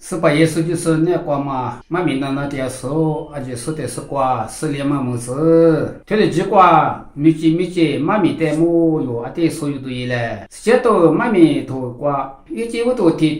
18耶稣就是那瓜嘛，妈咪那点数，而且说的是瓜，4年嘛么子，推了几瓜，没几，妈咪的么有啊的所有都有嘞，接到妈咪头瓜，以前我都提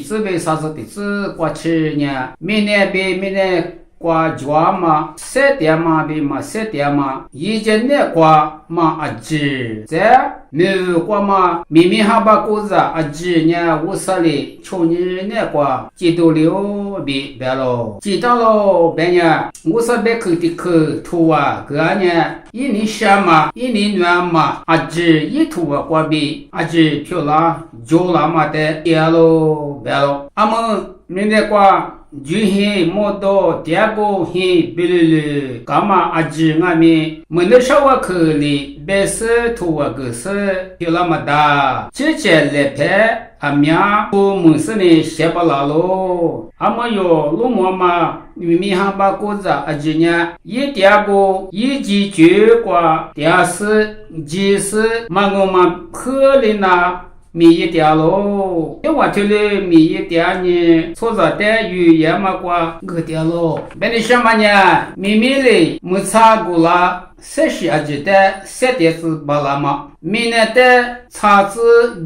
子为啥子的子瓜吃呢？明年瓜抓嘛，3点嘛比嘛3点嘛，以前那瓜嘛阿姐，在没有瓜嘛，明明还把果子阿姐呢，50里去年那瓜记到了别了，记到了别呢，50别口的口土啊，个呢1年夏嘛，1年暖嘛，阿姐一土啊瓜比阿姐漂亮，就那么的别了，阿们明天瓜。就嘿莫多第二个嘿别了，干嘛阿姐俺们没得少个口里，白色土啊个是有那么大，姐姐来拍阿娘不没事呢，写不拉喽，阿么哟路么嘛，明明还把果子阿姐呢，一第二个一季就瓜，第二是即是嘛我们可怜呐。米一点咯，因为这里米一点呢，错在的语言嘛瓜个点咯。别你什么呢？明明嘞没查过啦，30阿几的3点子巴拉嘛。明年的叉子、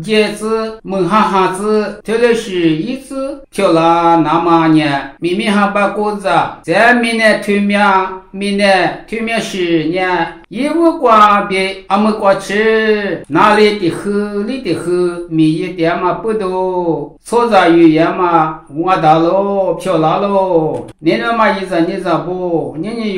叶子、门哈子，这里是一子跳啦那么呢？明明还把果子，在明年推面是呢，一无瓜别阿么瓜吃，哪里的喝，米一点嘛不多，错在语言嘛，我大喽，漂亮喽，你那么一你不，你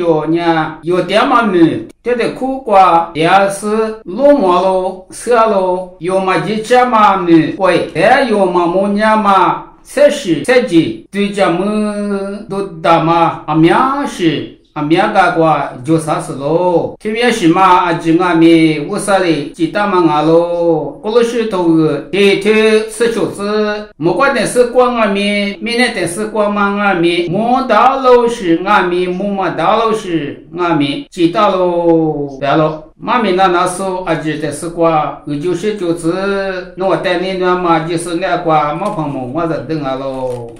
有点嘛没，这的苦瓜也是落寞喽，色喽，有嘛几只嘛没，喂，还有嘛么娘嘛。30几对家们都大嘛，阿苗是。阿苗个瓜就啥事咯？特别是嘛，阿姐阿妹50里几大嘛阿咯，过了许多个，天吃饺子，莫管的是光阿妹，明天的是光嘛阿妹，莫大老是阿妹，莫大老是阿妹，几大咯，别咯。妈咪那时候阿姐的是瓜，就是饺子，那我带你那嘛就是那瓜，没朋友我在等阿咯。